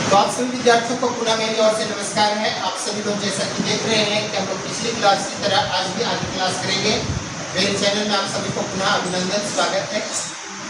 तो आप सभी विद्यार्थियों को पुनः मेरी ओर से नमस्कार है। आप सभी लोग जैसा कि देख रहे हैं कि हम लोग पिछली क्लास की तरह आज भी आगे क्लास करेंगे। मेरे चैनल में आप सभी को पुनः अभिनंदन, स्वागत है।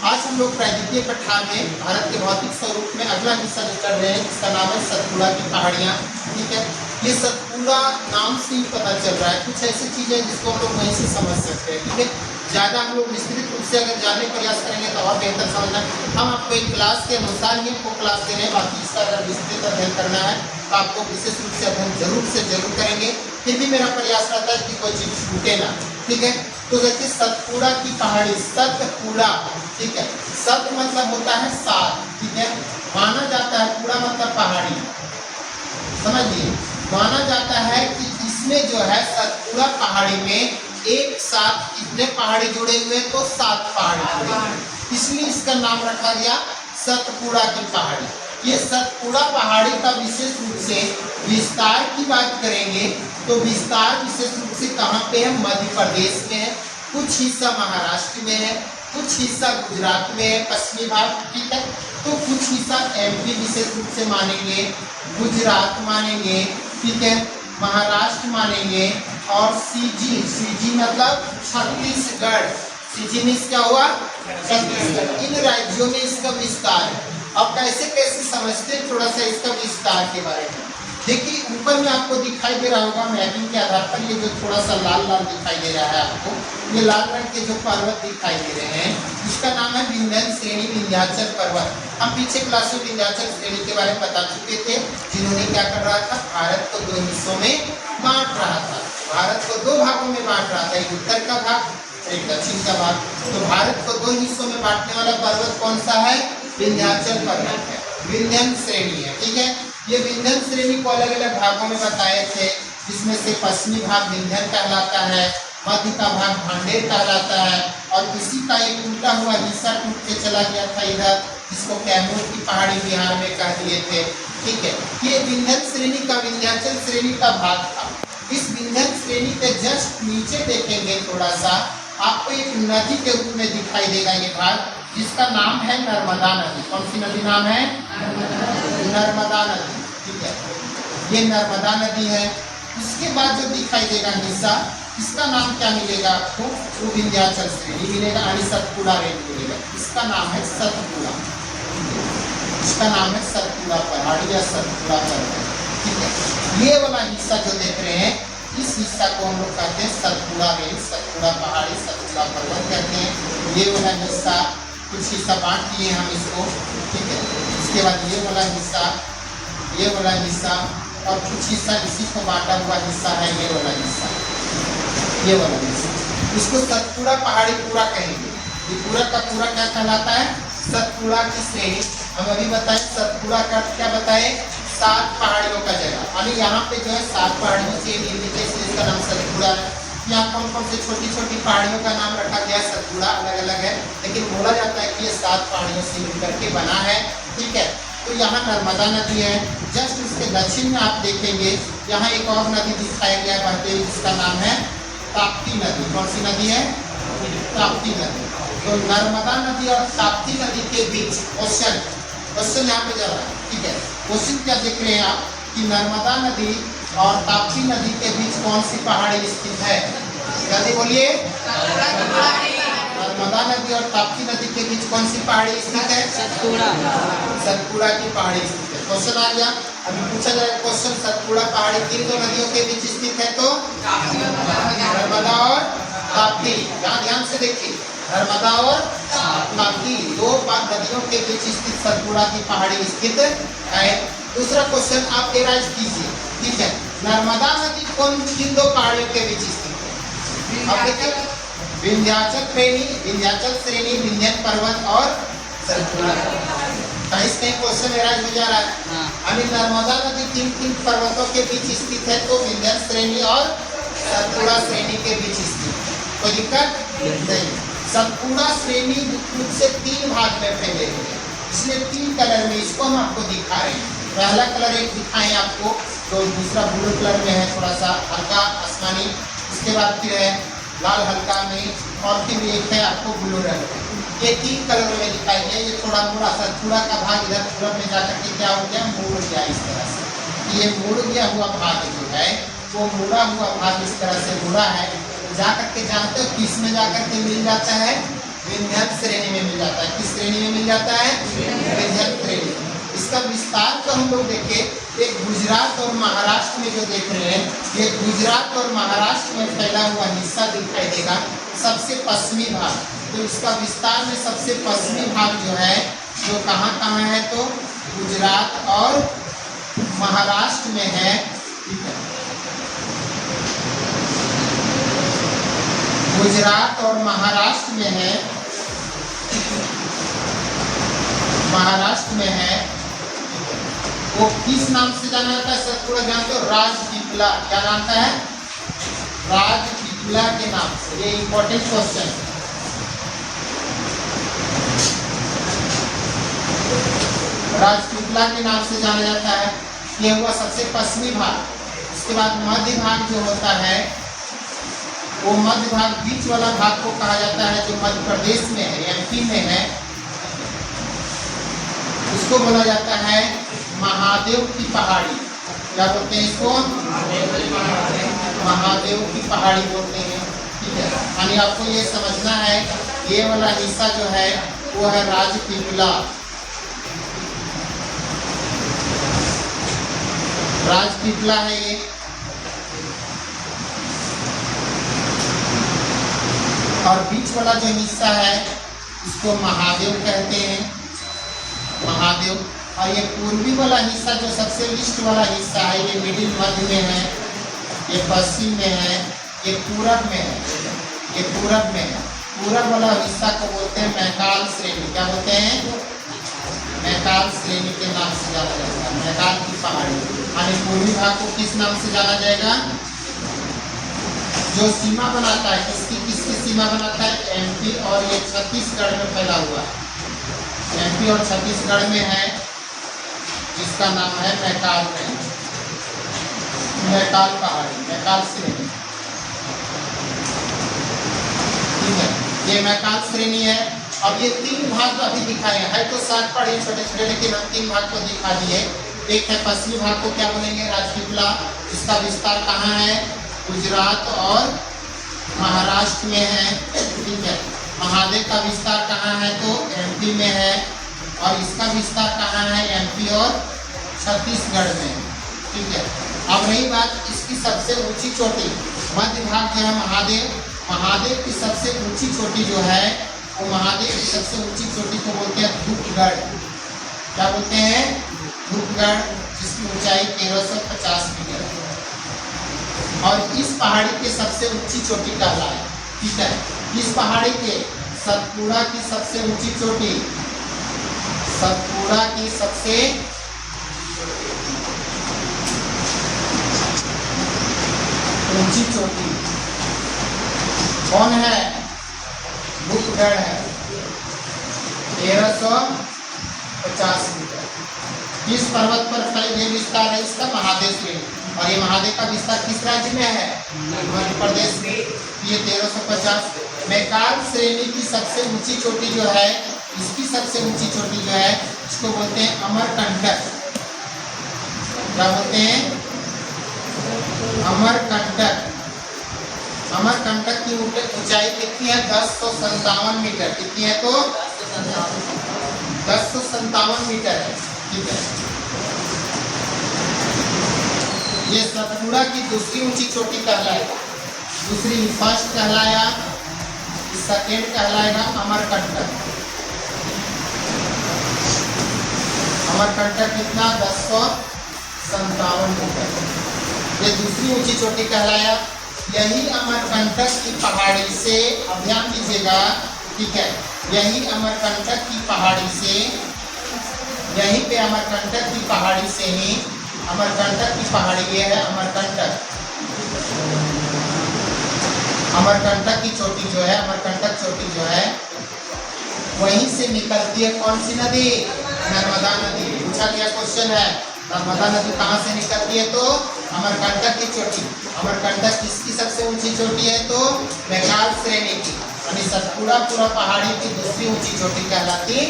आज हम लोग प्रायद्वीपीय पठार में भारत के भौतिक स्वरूप में अगला हिस्सा जो कर रहे हैं, इसका नाम है सतपुड़ा की पहाड़ियाँ। ठीक है, ये सतपुड़ा नाम से ही पता चल रहा है, कुछ ऐसी चीज़ें जिसको हम लोग वहीं से समझ सकते हैं। ठीक है, ज़्यादा हम लोग विस्तृत रूप से अगर जानने का प्रयास करेंगे तो और बेहतर समझना। हम आपको एक क्लास के अनुसार ही आपको क्लास दे रहे हैं, बाकी इसका अगर विस्तृत अध्ययन करना है तो आपको विशेष रूप से अध्ययन जरूर से जरूर करेंगे। फिर भी मेरा प्रयास रहता है कि कोई चीज़ छूटे ना। ठीक है, तो देखिए सतपुड़ा की पहाड़ी, सतपुड़ा। ठीक है, सत मतलब होता है सात। ठीक है, माना जाता है, पुड़ा मतलब पहाड़ी, समझिए। माना जाता है कि इसमें जो है सतपुड़ा पहाड़ी में एक साथ कितने पहाड़ी जुड़े हुए, तो 7 पहाड़ी जुड़े हुए, इसलिए इसका नाम रखा गया सतपुड़ा की पहाड़ी। ये सतपुड़ा पहाड़ी का विशेष रूप से विस्तार की बात करेंगे तो विस्तार विशेष रूप से कहाँ पे है, मध्य प्रदेश में है, कुछ हिस्सा महाराष्ट्र में है, कुछ हिस्सा गुजरात में है पश्चिमी भाग। ठीक है, तो कुछ हिस्सा एमपी विशेष रूप से मानेंगे, गुजरात मानेंगे, ठीक है, महाराष्ट्र मानेंगे, और सीजी मतलब छत्तीसगढ़। सीजी में क्या हुआ, छत्तीसगढ़। इन राज्यों में इसका विस्तार है। अब कैसे कैसे समझते हैं थोड़ा सा इसका विस्तार के बारे में। देखिए ऊपर में आपको दिखाई दे रहा होगा मैपिंग के आधार पर, ये जो थोड़ा सा लाल लाल दिखाई दे रहा है आपको, ये लाल रंग के जो पर्वत दिखाई दे रहे हैं, इसका नाम है विंध्य श्रेणी, विंध्याचल पर्वत। हम पीछे क्लास में विंध्याचल श्रेणी के बारे में बता चुके थे, जिन्होंने क्या कर रहा था, भारत को 2 हिस्सों में बांट रहा था। भारत को 2 भागों में बांट रहा था, एक उत्तर का भाग, एक दक्षिण का भाग। तो भारत को 2 हिस्सों में बांटने वाला पर्वत कौन सा है, विंध्याचल पर्वत है, विंध्य श्रेणी है। ठीक है, ये विंध्य श्रेणी को अलग अलग भागों में बताए थे, जिसमें से पश्चिमी भाग विंध्य कहलाता है, मध्य का भाग भांडेर कहलाता है, और इसी का एक टूटा हुआ हिस्सा टूट के चला गया था इधर, जिसको कैमूर की पहाड़ी बिहार में कह दिए थे। ठीक है, ये विंध्य श्रेणी का, विंध्याचल श्रेणी का भाग था। इस विंध्य श्रेणी के जस्ट नीचे देखेंगे थोड़ा सा, आपको एक नदी के रूप में दिखाई देगा ये भाग, जिसका नाम है नर्मदा नदी। कौन सी नदी नाम है, नर्मदा नदी। ठीक है, ये नर्मदा नदी है। उसके बाद जो दिखाई देगा हिस्सा, इसका नाम क्या मिलेगा आपको, वो विंध्याचल श्रेणी मिलेगा, यानी सतपुड़ा रेंज मिलेगा। इसका नाम है सतपुड़ा, इसका नाम है सतपुड़ा पहाड़ी या सतपुड़ा पर्वत। ठीक है, ये वाला हिस्सा जो देख रहे हैं, इस हिस्सा को हम लोग कहते हैं सतपुड़ा रेंज, सतपुड़ा पहाड़ी, सतपुड़ा पर्वत कहते हैं। ये वाला हिस्सा, कुछ हिस्सा बांट दिए हम इसको। ठीक है, इसके बाद ये वाला हिस्सा, ये वाला हिस्सा, और कुछ हिस्सा इसी को बांटा हुआ हिस्सा है, ये वाला हिस्सा, ये वाला हिस्सा। इसको सतपुड़ा पहाड़ी पूरा कहेंगे। ये पूरा का पूरा क्या कहलाता है, सतपुड़ा की श्रेणी। हम अभी बताएं सतपुड़ा का क्या बताएं, 7 पहाड़ियों का जगह, यानी यहाँ पे जो है 7 पहाड़ियों से निर्मित है, इसलिए इसका नाम सतपुड़ा है। यहाँ कौन कौन से छोटी छोटी पहाड़ियों का नाम रखा गया, सतपुड़ा अलग अलग है, लेकिन बोला जाता है कि ये 7 पहाड़ियों से मिलकर के बना है। ठीक है, तो यहाँ नर्मदा नदी है। जस्ट उसके दक्षिण में आप देखेंगे, यहाँ एक और नदी दिखाया गया बहते हुए, जिसका नाम है ताप्ती नदी। कौन सी नदी है, ताप्ती नदी। तो नर्मदा नदी और ताप्ती नदी के बीच क्वेश्चन यहाँ पे जा रहा है। ठीक है, क्वेश्चन क्या देख रहे हैं आप, कि नर्मदा नदी और ताप्ती नदी के बीच कौन सी पहाड़ी स्थित है, जल्दी बोलिए। नर्मदा नदी और ताप्ती नदी के बीच कौन सी पहाड़ी स्थित है, सतपुड़ा, सतपुड़ा की पहाड़ी स्थित है। क्वेश्चन आ गया। अभी पूछा जाएगा क्वेश्चन, सतपुड़ा पहाड़ी किन 2 नदियों के बीच स्थित है, तो नर्मदा और ताप्ती। ध्यान से देखिए, नर्मदा और ताप्ती 2 नदियों के बीच स्थित सतपुड़ा की पहाड़ी स्थित है। दूसरा क्वेश्चन आप एराइज कीजिए। ठीक है, नर्मदा नदी किन 2 पहाड़ियों के बीच स्थित है, अब देखिए, विंध्याचल श्रेणी, विंध्याचल श्रेणी, विंध्य पर्वत और सतपुड़ा। कहीं क्वेश्चन एराइज हो जा रहा है। यानी नर्मदा नदी किन पर्वतों के बीच स्थित है, तो विंध्य श्रेणी और सतपुड़ा श्रेणी के बीच स्थित। कोई दिक्कत नहीं। सतपुड़ा श्रेणी मुख्य से 3 भाग में फैले हुए हैं, इसलिए 3 कलर में इसको हम आपको दिखा रहे हैं। पहला कलर एक दिखाएं आपको, तो दूसरा ब्लू कलर में है, थोड़ा सा हल्का आसमानी, इसके बाद फिर है लाल हल्का में, और फिर एक है आपको ब्लू रंग। ये 3 कलरों में दिखाई दिया। ये थोड़ा मुड़ा सा, थोड़ा का भाग इधर पूरब में जाकर के क्या हो गया, मुड़ गया इस तरह से। ये मुड़ गया हुआ भाग जो है वो मुड़ा हुआ भाग इस तरह से मुड़ा है, जाकर के जानते हो किस में जाकर के मिल जाता है, विंध्य श्रेणी में मिल जाता है। किस श्रेणी में मिल जाता है, विंध्य श्रेणी। इसका विस्तार तो हम लोग देखें, एक गुजरात और महाराष्ट्र में जो देख रहे हैं, ये गुजरात और महाराष्ट्र में फैला हुआ हिस्सा दिखाई देगा, सबसे पश्चिमी भाग। तो इसका विस्तार में सबसे पश्चिमी भाग जो है जो कहाँ है, तो गुजरात और महाराष्ट्र में है। ठीक है, गुजरात और महाराष्ट्र में है, महाराष्ट्र में है। वो किस नाम से जाना जाता है, सब पूरा जानते हो, राजपीपला। क्या नाम है, राजपीपला के नाम से। ये इंपॉर्टेंट क्वेश्चन है। राजपीपला के नाम से जाना जाता है। ये हुआ सबसे पश्चिमी भाग। उसके बाद मध्य भाग जो होता है, वो मध्य भाग, बीच वाला भाग को कहा जाता है, जो मध्य प्रदेश में है, एमपी में है, उसको बोला जाता है महादेव की पहाड़ी। क्या बोलते हैं इसको, महादेव की पहाड़ी बोलते हैं। ठीक है, यानी आपको ये समझना है, ये वाला हिस्सा जो है वो है राजपीपला। राजपीपला है ये। और बीच वाला जो हिस्सा है इसको महादेव कहते हैं, महादेव। और ये पूर्वी वाला हिस्सा जो सबसे ईस्ट वाला हिस्सा है, ये मिडिल मध्य में है, ये पश्चिम में है, ये पूरब में है, ये पूरब में है। पूरब वाला हिस्सा को बोलते हैं मैकाल श्रेणी। क्या बोलते हैं, मैकाल श्रेणी के नाम से जाना जाता है, मैकाल की पहाड़ी। यानी पूर्वी भाग को किस नाम से जाना जाएगा, जो सीमा बनाता है, किसकी किसकी सीमा बनाता है, एमपी और ये छत्तीसगढ़ में फैला हुआ है। एमपी और छत्तीसगढ़ में है, जिसका नाम है मैकाल रेंज, मैकाल पहाड़ी, मैकाल श्रेणी। ठीक है, ये मैकाल श्रेणी है। अब ये 3 भाग अभी दिखाए हैं, तो 7 पढ़े छोटे छोटे, लेकिन हम 3 भाग को दिखा दिए। एक है पश्चिमी भाग को क्या बोलेंगे, राजपीपला, जिसका विस्तार कहाँ है, गुजरात और महाराष्ट्र में है। ठीक है, महादेव का विस्तार कहाँ है, तो एमपी में है। और इसका विस्तार कहाँ है, एमपी और छत्तीसगढ़ में। ठीक है, अब रही बात इसकी सबसे ऊंची चोटी, मध्य भाग जो है महादेव, महादेव की सबसे ऊंची चोटी जो है वो, महादेव की सबसे ऊंची चोटी को बोलते हैं धूपगढ़। क्या बोलते हैं, धूपगढ़, जिसकी ऊंचाई 1350 मीटर है। और इस पहाड़ी के सबसे ऊंची चोटी कहलाए। ठीक है, इस पहाड़ी के सतपुड़ा की सबसे ऊंची चोटी, सतपुड़ा की सबसे ऊंची चोटी कौन है, धूपगढ़ है, 1350 मीटर। इस पर्वत पर फैले विस्तार है इसका, महादेव श्रेणी। और ये महादेव का विस्तार किस राज्य में है, मध्य प्रदेश में। ये 1350। मैकाल श्रेणी की सबसे ऊंची चोटी जो है, इसकी सबसे ऊंची चोटी जो है, इसको बोलते हैं अमरकंटक। क्या बोलते हैं, अमरकंटक। अमरकंटक की ऊंचाई कितनी है, 1057 मीटर। कितनी है, तो 1057 मीटर है। ठीक है, ये सतपुड़ा की दूसरी ऊंची चोटी कहलाएगा, दूसरी फर्स्ट कहलाया, सेकेंड कहलाएगा अमरकंटक। अमरकंटक कितना, 1057 मीटर, ये दूसरी ऊंची चोटी कहलाया। यही अमरकंटक की पहाड़ी से, अब ध्यान दीजिएगा, ठीक है, यही अमरकंटक की पहाड़ी से, यहीं पे अमरकंटक की पहाड़ी से ही, अमरकंटक की पहाड़ी ये है अमरकंटक, अमरकंटक की चोटी जो है, अमरकंटक चोटी जो है, वहीं से निकलती है कौन सी नदी, नर्मदा नदी। पूछा गया क्वेश्चन है, नर्मदा नदी कहाँ से निकलती है, तो अमरकंटक की चोटी। अमरकंटक किसकी सबसे ऊंची चोटी है, तो मैकाल श्रेणी की। यानी सतपुड़ा पूरा पहाड़ी की दूसरी ऊंची चोटी कहलाती है।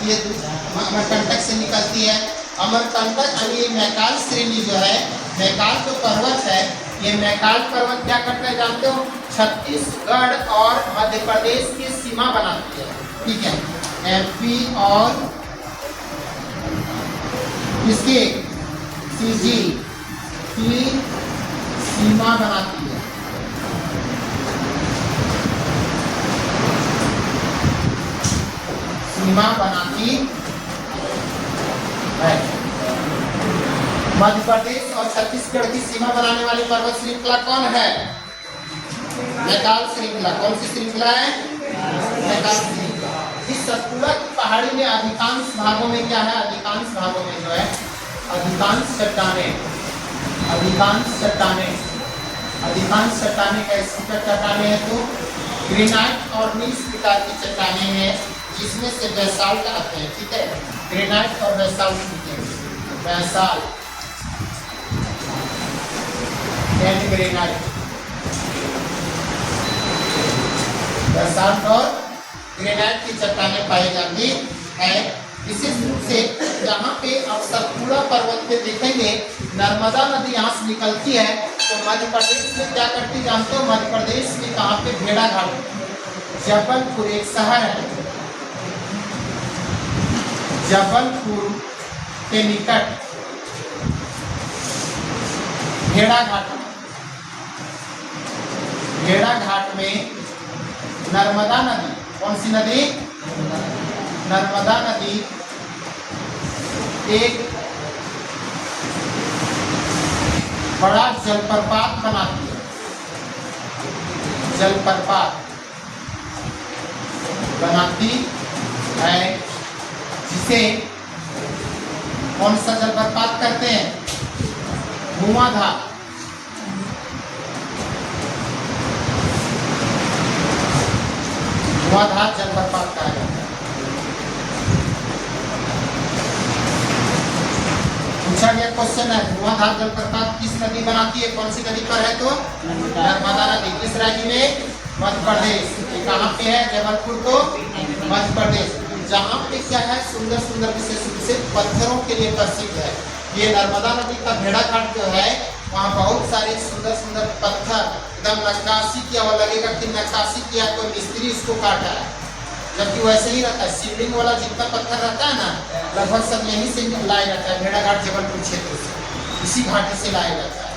ये अमरकंटक से निकलती है। अमरकंटक यानी ये मैकाल श्रेणी जो है, मैकाल जो पर्वत है, ये मैकाल पर्वत क्या करता है जानते हो? छत्तीसगढ़ और मध्य प्रदेश की सीमा बनाती है। ठीक है, एमपी और इसके सीजी की सीमा बनाती है। सीमा बनाती है। मध्य प्रदेश और छत्तीसगढ़ की सीमा बनाने वाली पर्वत श्रृंखला कौन है? मैकाल श्रृंखला। कौन सी श्रृंखला है? मैकाल श्रृंखला। इस सतपुड़ा की पहाड़ी में अधिकांश भागों में क्या है? अधिकांश भागों में जो है अधिकांश चट्टाने कैसी चट्टाने हैं? तो ग्रेनाइट और नीस प्रकार की चट्टाने हैं, जिसमें से बेसाल्ट आते हैं। ठीक है, ग्रेनाइट और बेसाल्ट होते हैं। बेसाल्ट एंड ग्रेनाइट, बेसाल्ट और ग्रेनाइट की चट्टानें पाई जाती है। विशेष रूप से जहाँ पे आप सतपुड़ा पर्वत पे देखेंगे नर्मदा नदी यहाँ से निकलती है, तो मध्य प्रदेश में क्या करती जानते हो? मध्य प्रदेश में कहाँ पे? भेड़ाघाट, जबलपुर एक शहर है, जबलपुर के निकट भेड़ाघाट में नर्मदा नदी, कौन सी नदी? नर्मदा नदी एक बड़ा जलप्रपात बनाती है। जलप्रपात बनाती है, जिसे कौन सा जलप्रपात करते हैं? धुआंधार। धुआंधार जलप्रपात कहा जाता है। पूछा गया क्वेश्चन है, धुआंधार जलप्रपात किस नदी बनाती है? कौन सी नदी पर है? तो नर्मदा नदी। किस राज्य में? मध्य प्रदेश। कहाँ पे है? जबलपुर को मध्य प्रदेश। जहाँ पे क्या है? सुंदर सुंदर विशेष रूप से पत्थरों के लिए प्रसिद्ध है। ये नर्मदा नदी का भेड़ाघाट जो है, वहाँ बहुत सारे सुंदर सुंदर पत्थर एकदम नक्काशी किया हुआ, लगेगा कि नक्काशी किया कोई मिस्त्री इसको काटा है, जबकि वैसे ही रहता है। शिवलिंग वाला जितना पत्थर रहता है ना, लगभग सब यहीं से लाया जाता है, भेड़ाघाट जबलपुर क्षेत्र से, इसी घाटी से लाया जाता है।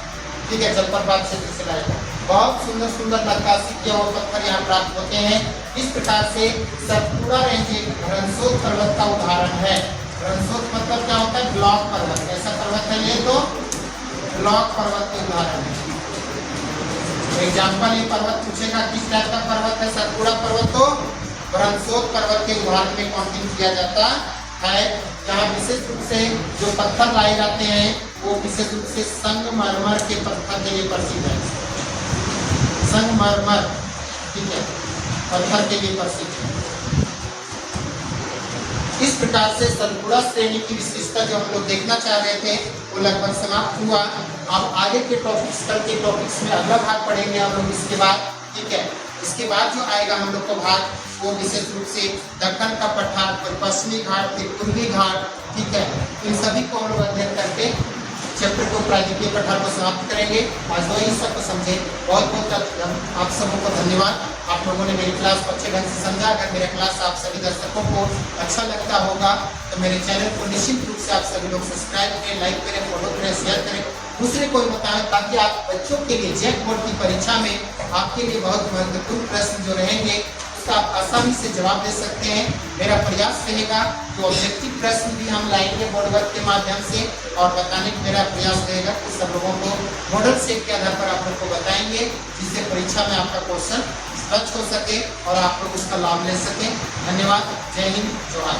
ठीक है, जलप्रपात क्षेत्र से लाया जाता है। बहुत सुंदर सुंदर नक्काशी किया हुआ पत्थर यहाँ प्राप्त होते हैं। इस प्रकार से सतपुड़ा रेंज एक रणसोद पर्वत का उदाहरण है। रणसोद मतलब क्या होता है? ब्लॉक पर्वत। कैसा पर्वत है ये? तो ब्लॉक पर्वत के उदाहरण है। एग्जाम्पल, ये पर्वत पूछेगा किस टाइप का पर्वत है? सतपुड़ा पर्वत। तो रणसोद पर्वत के उदाहरण में काउंटिंग किया जाता है, जहाँ विशेष रूप से जो पत्थर लाए जाते हैं वो विशेष रूप से संगमरमर के पत्थर के लिए प्रसिद्ध है। संगमरमर, ठीक है, पत्थर के लिए प्रसिद्ध है। इस प्रकार से सतपुड़ा श्रेणी की विशेषता जो हम लोग देखना चाह रहे थे वो लगभग समाप्त हुआ। अब आगे के टॉपिक्स, कल के टॉपिक्स में अगला भाग पढ़ेंगे हम लोग इसके बाद। ठीक है, इसके बाद जो आएगा हम लोग को भाग, वो विशेष रूप से दक्कन का पठार, फिर पश्चिमी घाट, फिर पूर्वी घाट। ठीक है, इन सभी को हम लोग अध्ययन करके चैप्टर को, प्रायद्वीपीय पठार को समाप्त करेंगे। आज वही सबको समझे। बहुत बहुत आप सबों को धन्यवाद। आप लोगों ने मेरी क्लास को अच्छे ढंग से समझा। अगर मेरा क्लास आप सभी दर्शकों को अच्छा लगता होगा तो मेरे चैनल को निश्चित रूप से आप सभी लोग सब्सक्राइब करें, लाइक करें, फॉलो करें, शेयर करें, दूसरे को भी बताएं, ताकि आप बच्चों के लिए जेक बोर्ड की परीक्षा में आपके लिए बहुत महत्वपूर्ण प्रश्न जो रहेंगे उसका आप आसानी से जवाब दे सकते हैं। मेरा प्रयास रहेगा कि ऑब्जेक्टिव प्रश्न भी हम लाएंगे बोर्ड वर्क के माध्यम से, और बताने का मेरा प्रयास रहेगा कि सब लोगों को मॉडल सेट के आधार पर आप लोग को बताएंगे, जिससे परीक्षा में आपका क्वेश्चन स्पष्ट हो सके और आप लोग उसका लाभ ले सकें। धन्यवाद। जय हिंद, जोहार।